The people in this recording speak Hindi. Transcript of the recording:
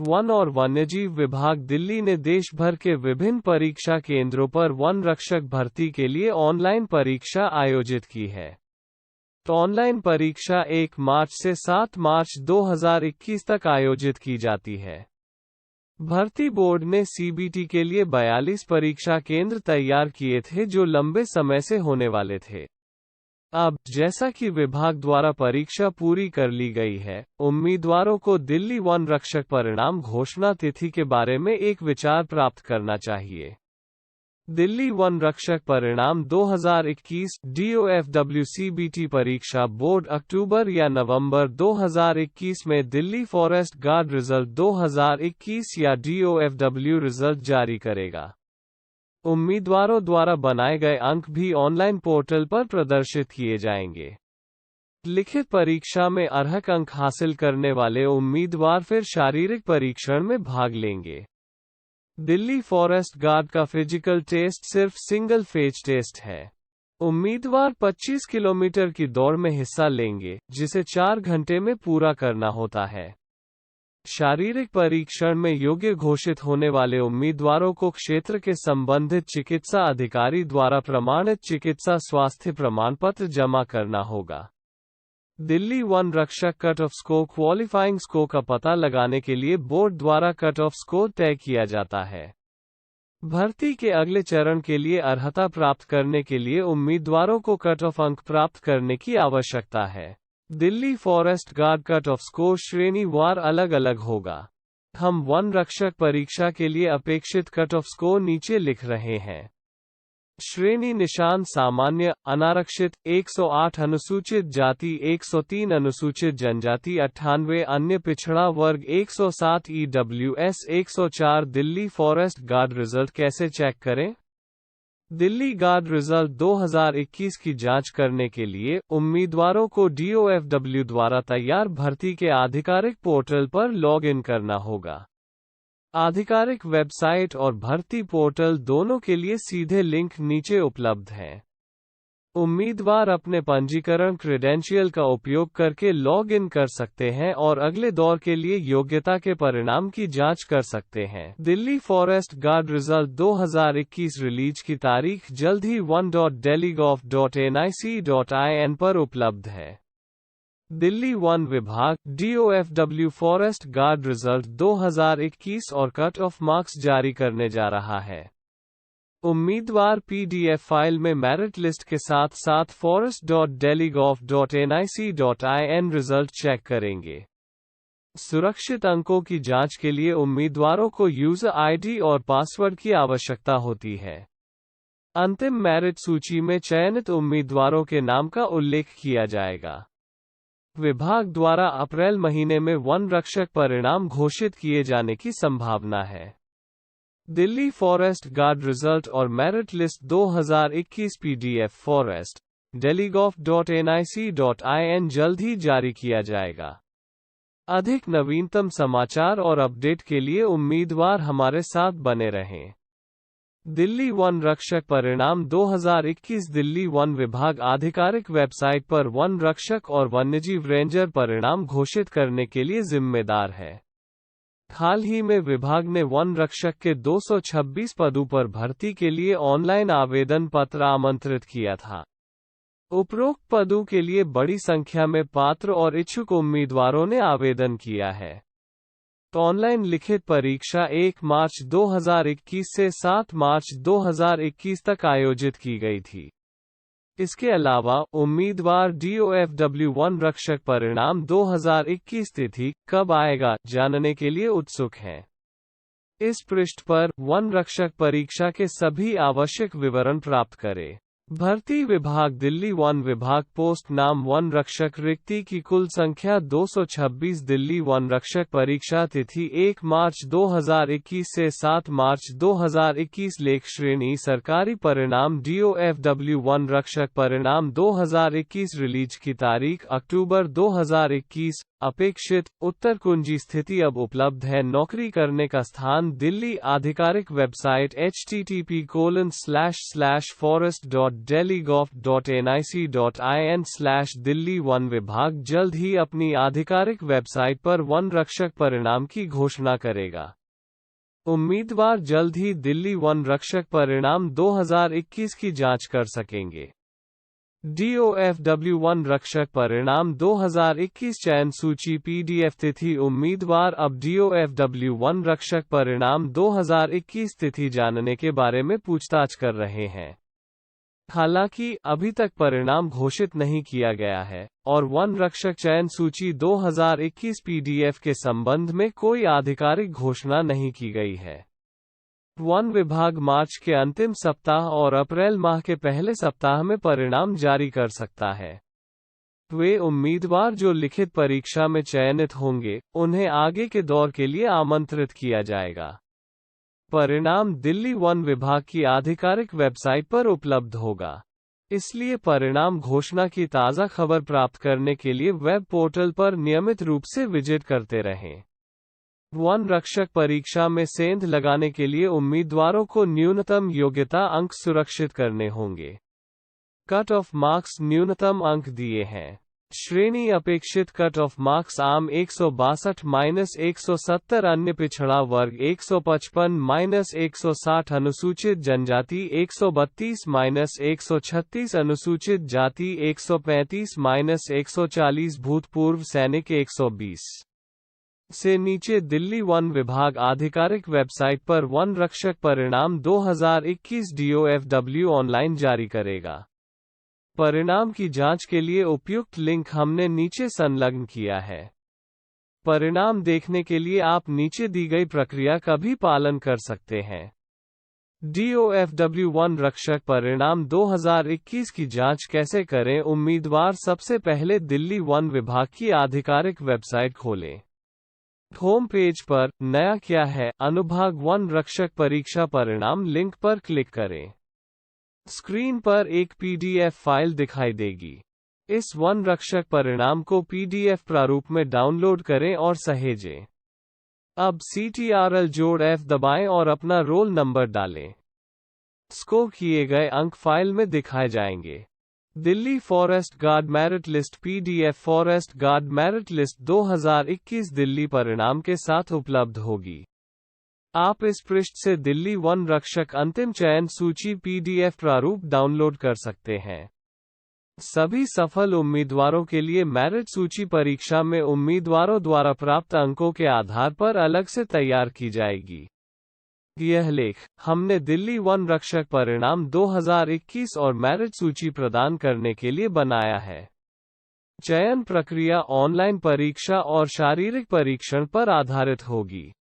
वन और वन्यजीव विभाग दिल्ली ने देश भर के विभिन्न परीक्षा केंद्रों पर वन रक्षक भर्ती के लिए ऑनलाइन परीक्षा आयोजित की है। ऑनलाइन परीक्षा 1 मार्च से 7 मार्च 2021 तक आयोजित की जाती है। भर्ती बोर्ड ने सीबीटी के लिए 42 परीक्षा केंद्र तैयार किए थे जो लंबे समय से होने वाले थे। अब, जैसा कि विभाग द्वारा परीक्षा पूरी कर ली गई है, उम्मीदवारों को दिल्ली वन रक्षक परिणाम घोषणा तिथि के बारे में एक विचार प्राप्त करना चाहिए। दिल्ली वन रक्षक परिणाम 2021 DOFW-CBT परीक्षा बोर्ड अक्टूबर या नवंबर 2021 में दिल्ली फॉरेस्ट गार्ड रिजल्ट 2021 या DOFW रिजल्ट जारी करेगा। उम्मीदवारों द्वारा बनाए गए अंक भी ऑनलाइन पोर्टल पर प्रदर्शित किए जाएंगे। लिखित परीक्षा में अर्हक अंक हासिल करने वाले उम्मीदवार फिर शारीरिक परीक्षण में भाग लेंगे। दिल्ली फॉरेस्ट गार्ड का फिजिकल टेस्ट सिर्फ सिंगल फेज टेस्ट है। उम्मीदवार 25 किलोमीटर की दौड़ में हिस्सा लेंगे, जिसे 4 घंटे में पूरा करना होता है। शारीरिक परीक्षण में योग्य घोषित होने वाले उम्मीदवारों को क्षेत्र के संबंधित चिकित्सा अधिकारी द्वारा प्रमाणित चिकित्सा स्वास्थ्य प्रमाण पत्र जमा करना होगा। दिल्ली वन रक्षक cut off score qualifying score का पता लगाने के लिए बोर्ड द्वारा कट ऑफ स्कोर तय किया जाता है। भर्ती के अगले चरण के लिए अर्हता प्राप्त करने के लिए उम्मीदवारों को कट ऑफ अंक प्राप्त करने की आवश्यकता है। Delhi forest guard cut off score श्रेणीवार अलग अलग होगा। हम वन रक्षक परीक्षा के लिए अपेक्षित कट ऑफ स्कोर नीचे लिख रहे हैं। श्रेणी निशान सामान्य, अनारक्षित 108, अनुसूचित जाति 103, अनुसूचित जनजाति 98, अन्य पिछड़ा वर्ग 107, EWS 104। Delhi forest guard result कैसे चेक करें? दिल्ली गार्ड रिजल्ट 2021 की जांच करने के लिए उम्मीदवारों को DOFW द्वारा तैयार भर्ती के आधिकारिक पोर्टल पर लॉग इन करना होगा। आधिकारिक वेबसाइट और भर्ती पोर्टल दोनों के लिए सीधे लिंक नीचे उपलब्ध हैं। उम्मीदवार अपने पंजीकरण क्रेडेंशियल का उपयोग करके लॉग इन कर सकते हैं और अगले दौर के लिए योग्यता के परिणाम की जांच कर सकते हैं। Delhi forest guard result 2021 release की तारीख जल्द ही 1.deligov.nic.in पर उपलब्ध है। दिल्ली वन विभाग DOFW फॉरेस्ट गार्ड रिजल्ट 2021 और कट ऑफ मार्क्स जारी करने जा रहा है। उम्मीदवार PDF फाइल में मेरिट लिस्ट के साथ साथ forest.deligov.nic.in रिजल्ट चेक करेंगे। सुरक्षित अंकों की जांच के लिए उम्मीदवारों को यूजर ID और पासवर्ड की आवश्यकता होती है। अंतिम मेरिट सूची में चयनित उम्मीदवारों के नाम का उल्लेख किया जाएगा। विभाग द्वारा अप्रैल महीने में वन रक्षक परिणाम घोषित किए जाने की संभावना है। दिल्ली फॉरेस्ट गार्ड रिजल्ट और मेरिट लिस्ट 2021 PDF forest.deligov.nic.in जल्द ही जारी किया जाएगा। अधिक नवीनतम समाचार और अपडेट के लिए उम्मीदवार हमारे साथ बने रहें। दिल्ली वन रक्षक परिणाम 2021 दिल्ली वन विभाग आधिकारिक वेबसाइट पर वन रक्षक और वन्यजीव रेंजर परिणाम घोषित करने के लिए जिम्मेदार है। हाल ही में विभाग ने वन रक्षक के 226 पदों पर भर्ती के लिए ऑनलाइन आवेदन पत्र आमंत्रित किया था। उपरोक्त पदों के लिए बड़ी संख्या में पात्र और इच्छुक उम्मीदवारों ने आवेदन किया है। ऑनलाइन लिखित परीक्षा 1 मार्च 2021 से 7 मार्च 2021 तक आयोजित की गई थी। इसके अलावा उम्मीदवार DOFW वन रक्षक परिणाम 2021 तिथि कब आएगा जानने के लिए उत्सुक हैं। इस पृष्ठ पर वन रक्षक परीक्षा के सभी आवश्यक विवरण प्राप्त करें। भर्ती विभाग दिल्ली वन विभाग पोस्ट नाम वन रक्षक रिक्ति की कुल संख्या 226 दिल्ली वन रक्षक परीक्षा तिथि 1 मार्च 2021 से 7 मार्च 2021 लेख श्रेणी सरकारी परिणाम DOFW वन रक्षक परिणाम 2021 रिलीज की तारीख अक्टूबर 2021 अपेक्षित उत्तर कुंजी स्थिति अब उपलब्ध है। नौकरी करने का स्थान दिल्ली। आधिकारिक वेबसाइट http://forest.delhi.gov.nic.in/दिल्ली। वन विभाग जल्द ही अपनी आधिकारिक वेबसाइट पर वन रक्षक परिणाम की घोषणा करेगा। उम्मीदवार जल्द ही दिल्ली वन रक्षक परिणाम 2021 की जांच कर सकेंगे। DOFW वन रक्षक परिणाम 2021 चयन सूची PDF तिथि। उम्मीदवार अब DOFW वन रक्षक परिणाम 2021 तिथि जानने के बारे में पूछताछ कर रहे हैं। हालांकि अभी तक परिणाम घोषित नहीं किया गया है और वन रक्षक चयन सूची 2021 PDF के संबंध में कोई आधिकारिक घोषणा नहीं की गई है। वन विभाग मार्च के अंतिम सप्ताह और अप्रैल माह के पहले सप्ताह में परिणाम जारी कर सकता है। वे उम्मीदवार जो लिखित परीक्षा में चयनित होंगे, उन्हें आगे के दौर के लिए आमंत्रित किया जाएगा। परिणाम दिल्ली वन विभाग की आधिकारिक वेबसाइट पर उपलब्ध होगा, इसलिए परिणाम घोषणा की ताज़ा खबर प्राप्त करने के लिए वेब पोर्टल पर नियमित रूप से विजिट करते रहें। वन रक्षक परीक्षा में सेंध लगाने के लिए उम्मीदवारों को न्यूनतम योग्यता अंक सुरक्षित करने होंगे। कट ऑफ मार्क्स न्यूनतम अंक दिए हैं। श्रेणी अपेक्षित कट ऑफ मार्क्स आम 162-170, अन्य पिछड़ा वर्ग 155-160, अनुसूचित जनजाति 132-136, अनुसूचित जाति 135-140, भूतपूर्व सैनिक 120 से नीचे। दिल्ली वन विभाग आधिकारिक वेबसाइट पर वन रक्षक परिणाम 2021 DOFW ऑनलाइन जारी करेगा। परिणाम की जांच के लिए उपयुक्त लिंक हमने नीचे संलग्न किया है। परिणाम देखने के लिए आप नीचे दी गई प्रक्रिया का भी पालन कर सकते हैं। DOFW वन रक्षक परिणाम 2021 की जांच कैसे करें? उम्मीदवार सबसे पहले दिल्ली वन विभाग की आधिकारिक वेबसाइट खोलें। होम पेज पर नया क्या है, अनुभाग वन रक्षक परीक्षा परिणाम लिंक पर क्लिक करें। स्क्रीन पर एक PDF फाइल दिखाई देगी। इस वन रक्षक परिणाम को PDF प्रारूप में डाउनलोड करें और सहेजें। अब Ctrl+F दबाएं और अपना रोल नंबर डालें। स्कोर किए गए अंक फाइल में दिखाए जाएंगे। Delhi forest guard merit list PDF forest guard merit list 2021 Delhi परिणाम के साथ उपलब्ध होगी। आप इस पृष्ठ से दिल्ली वन रक्षक अंतिम चयन सूची PDF प्रारूप डाउनलोड कर सकते हैं। सभी सफल उम्मीदवारों के लिए मेरिट सूची परीक्षा में उम्मीदवारों द्वारा प्राप्त अंकों के आधार पर अलग से तैयार की जाएगी। यह लेख हमने दिल्ली वन रक्षक परिणाम 2021 और मेरिट सूची प्रदान करने के लिए बनाया है। चयन प्रक्रिया ऑनलाइन परीक्षा और शारीरिक परीक्षण पर आधारित होगी।